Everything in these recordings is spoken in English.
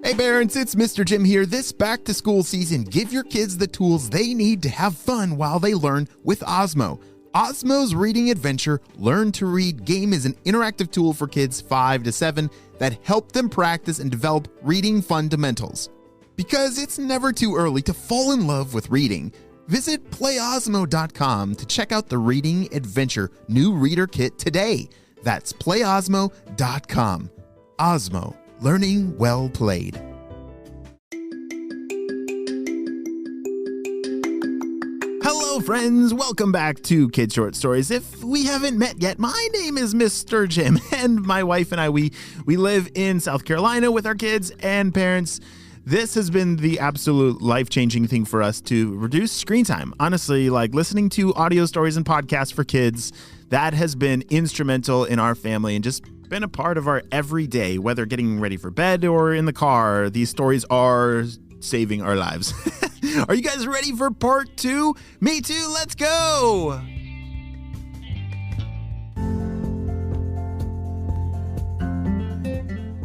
Hey parents, it's Mr. Jim here. This back to school season, give your kids the tools they need to have fun while they learn with Osmo. Osmo's Reading Adventure Learn to Read game is an interactive tool for kids 5 to 7 that help them practice and develop reading fundamentals. Because it's never too early to fall in love with reading, visit playosmo.com to check out the Reading Adventure new reader kit today. That's playosmo.com. Osmo, learning well played. Hello friends, welcome back to Kid Short Stories. If we haven't met yet, my name is Mr. Jim, and my wife and I, we live in South Carolina with our kids and parents. This has been the absolute life-changing thing for us to reduce screen time. Honestly, like listening to audio stories and podcasts for kids, that has been instrumental in our family and just been a part of our everyday, whether getting ready for bed or in the car. These stories are saving our lives. Are you guys ready for part 2? Me too, let's go!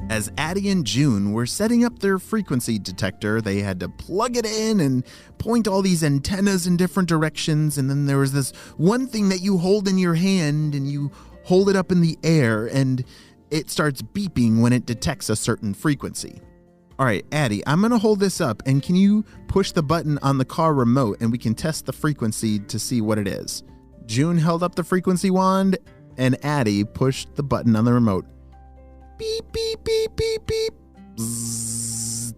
As Addie and June were setting up their frequency detector, they had to plug it in and point all these antennas in different directions, and then there was this one thing that you hold in your hand and you hold it up in the air and it starts beeping when it detects a certain frequency. All right, Addie, I'm going to hold this up, and can you push the button on the car remote and we can test the frequency to see what it is? June held up the frequency wand, and Addie pushed the button on the remote. Beep, beep, beep, beep, beep. Bzzz.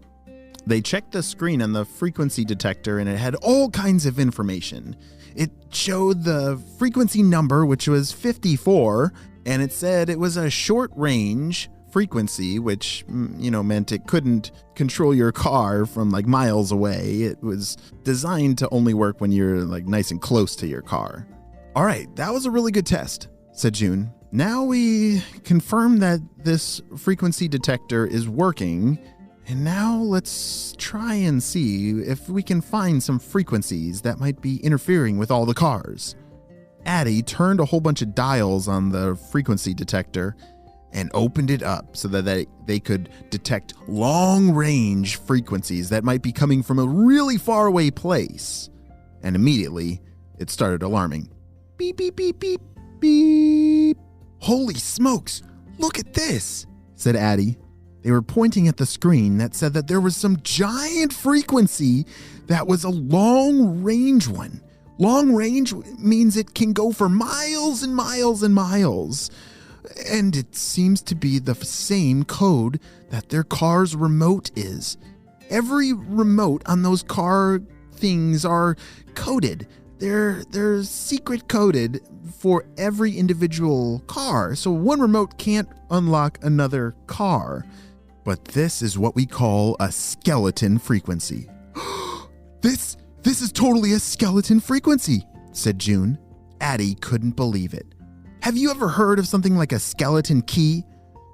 They checked the screen on the frequency detector, and it had all kinds of information. It showed the frequency number, which was 54, and it said it was a short range frequency, which, meant it couldn't control your car from like miles away. It was designed to only work when you're like nice and close to your car. All right, that was a really good test, said June. Now we confirm that this frequency detector is working, and now let's try and see if we can find some frequencies that might be interfering with all the cars. Addie turned a whole bunch of dials on the frequency detector and opened it up so that they could detect long-range frequencies that might be coming from a really far-away place. And immediately, it started alarming. Beep, beep, beep, beep, beep. Holy smokes, look at this, said Addie. They were pointing at the screen that said that there was some giant frequency that was a long-range one. Long range means it can go for miles and miles and miles. And it seems to be the same code that their car's remote is. Every remote on those car things are coded. They're secret coded for every individual car. So one remote can't unlock another car. But this is what we call a skeleton frequency. This is totally a skeleton frequency, said June. Addie couldn't believe it. Have you ever heard of something like a skeleton key?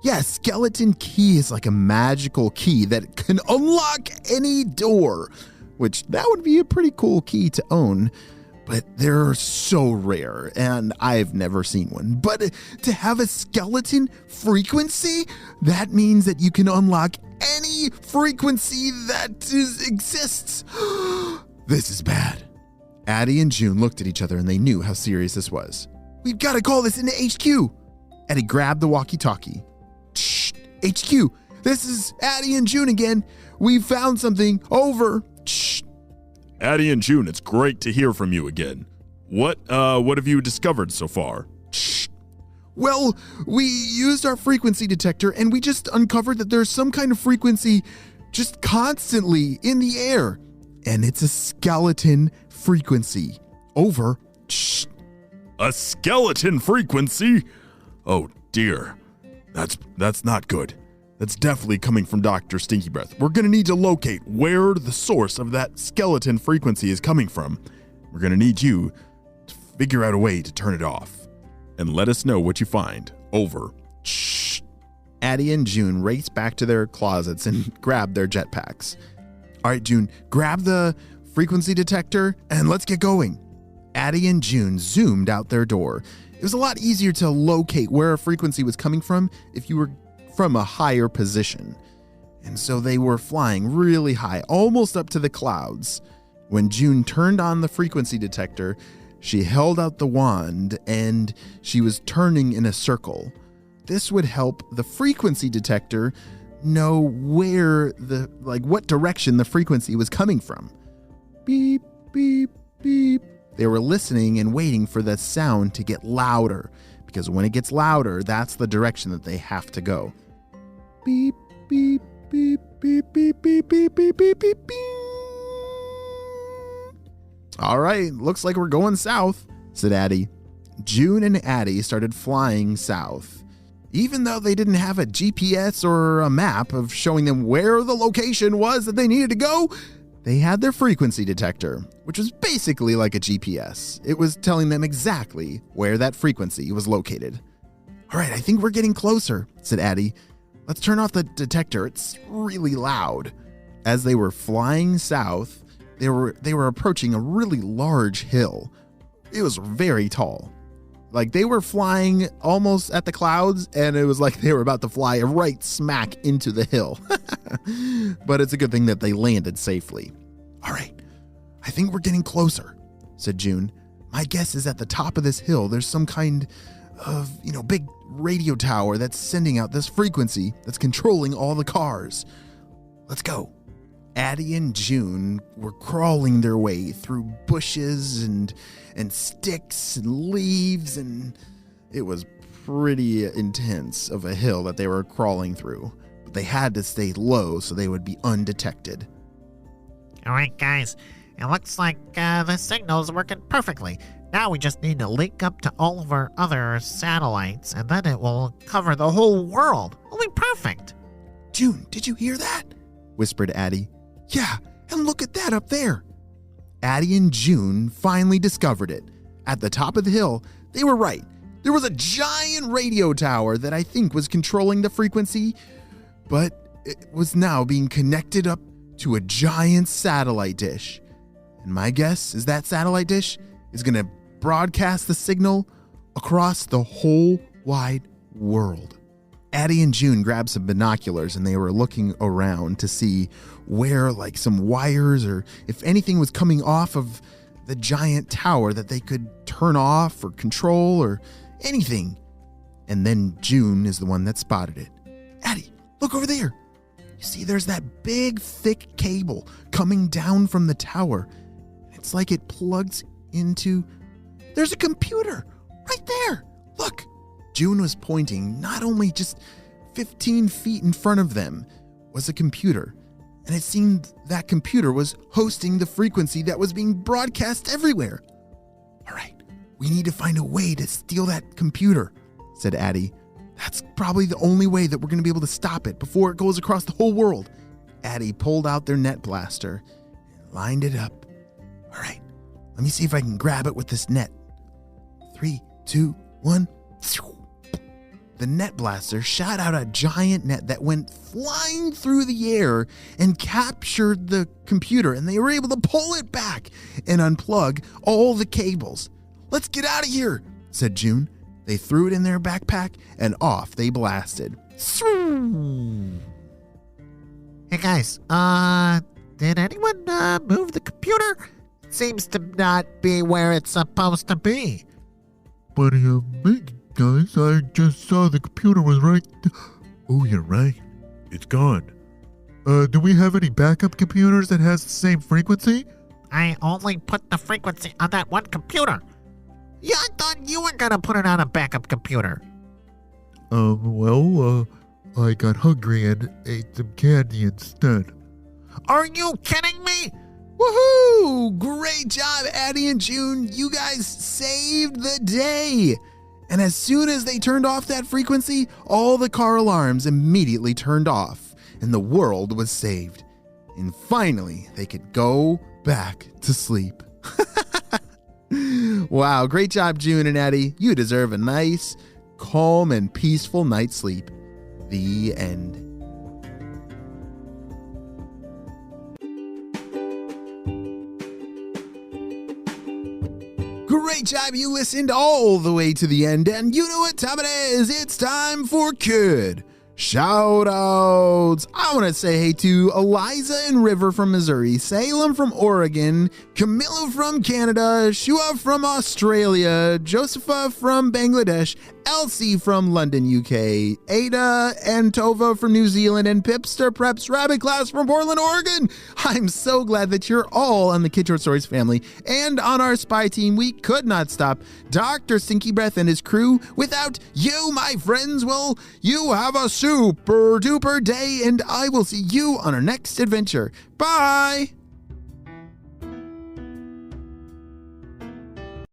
Yeah, a skeleton key is like a magical key that can unlock any door, which that would be a pretty cool key to own, but they're so rare and I've never seen one. But to have a skeleton frequency, that means that you can unlock any frequency that exists. This is bad. Addie and June looked at each other and they knew how serious this was. We've got to call this into HQ. Addie grabbed the walkie-talkie. Shh, HQ, this is Addie and June again. We found something. Over. Shh. Addie and June, it's great to hear from you again. What have you discovered so far? Shh. Well, we used our frequency detector and we just uncovered that there's some kind of frequency just constantly in the air. And it's a skeleton frequency. Over. Shh. A skeleton frequency? Oh dear. That's not good. That's definitely coming from Dr. Stinky Breath. We're going to need to locate where the source of that skeleton frequency is coming from. We're going to need you to figure out a way to turn it off. And let us know what you find. Over. Shh. Addie and June raced back to their closets and grabbed their jetpacks. All right, June, grab the frequency detector and let's get going. Addie and June zoomed out their door. It was a lot easier to locate where a frequency was coming from if you were from a higher position. And so they were flying really high, almost up to the clouds. When June turned on the frequency detector, she held out the wand and she was turning in a circle. This would help the frequency detector know what direction the frequency was coming from. Beep, beep, beep. They were listening and waiting for the sound to get louder, because when it gets louder, that's the direction that they have to go. Beep, beep, beep, beep, beep, beep, beep, beep, beep, beep, beep. All right, looks like we're going south, said Addie. June and Addie started flying south. Even though they didn't have a GPS or a map of showing them where the location was that they needed to go, they had their frequency detector, which was basically like a GPS. It was telling them exactly where that frequency was located. All right, I think we're getting closer, said Addie. Let's turn off the detector. It's really loud. As they were flying south, they were approaching a really large hill. It was very tall. Like they were flying almost at the clouds, and it was like they were about to fly right smack into the hill. But it's a good thing that they landed safely. All right, I think we're getting closer, said June. My guess is at the top of this hill, there's some kind of, big radio tower that's sending out this frequency that's controlling all the cars. Let's go. Addie and June were crawling their way through bushes and sticks and leaves, and it was pretty intense of a hill that they were crawling through. But they had to stay low so they would be undetected. All right, guys, it looks like the signal's working perfectly. Now we just need to link up to all of our other satellites, and then it will cover the whole world. It'll be perfect. June, did you hear that? Whispered Addie. Yeah, and look at that up there. Addie and June finally discovered it. At the top of the hill, they were right. There was a giant radio tower that I think was controlling the frequency, but it was now being connected up to a giant satellite dish. And my guess is that satellite dish is going to broadcast the signal across the whole wide world. Addie and June grabbed some binoculars and they were looking around to see where some wires or if anything was coming off of the giant tower that they could turn off or control or anything. And then June is the one that spotted it. Addie, look over there. You see there's that big thick cable coming down from the tower. It's like it plugs into... There's a computer right there. Look. June was pointing. Not only just 15 feet in front of them was a computer, and it seemed that computer was hosting the frequency that was being broadcast everywhere. All right, we need to find a way to steal that computer, said Addie. That's probably the only way that we're going to be able to stop it before it goes across the whole world. Addie pulled out their net blaster and lined it up. All right, let me see if I can grab it with this net. 3, 2, 1. The net blaster shot out a giant net that went flying through the air and captured the computer, and they were able to pull it back and unplug all the cables. Let's get out of here, said June. They threw it in their backpack and off they blasted. Hey guys, did anyone move the computer? It seems to not be where it's supposed to be. What do you mean, guys? I just saw the computer was right. Oh, you're right. It's gone. Do we have any backup computers that has the same frequency? I only put the frequency on that one computer. Yeah, I thought you were gonna put it on a backup computer. I got hungry and ate some candy instead. Are you kidding me? Woohoo! Great job, Addie and June. You guys saved the day. And as soon as they turned off that frequency, all the car alarms immediately turned off, and the world was saved. And finally, they could go back to sleep. Wow, great job, June and Addie. You deserve a nice, calm, and peaceful night's sleep. The end. Great job, you listened all the way to the end, and you know what time it is. It's time for Kid Shout outs! I want to say hey to Eliza and River from Missouri, Salem from Oregon, Camilla from Canada, Shua from Australia, Josepha from Bangladesh, Elsie from London, UK, Ada and Tova from New Zealand, and Pipster Preps Rabbit Class from Portland, Oregon. I'm so glad that you're all on the Kid Short Stories family and on our spy team. We could not stop Dr. Stinky Breath and his crew without you, my friends. Well, you have a super duper day, and I will see you on our next adventure. Bye!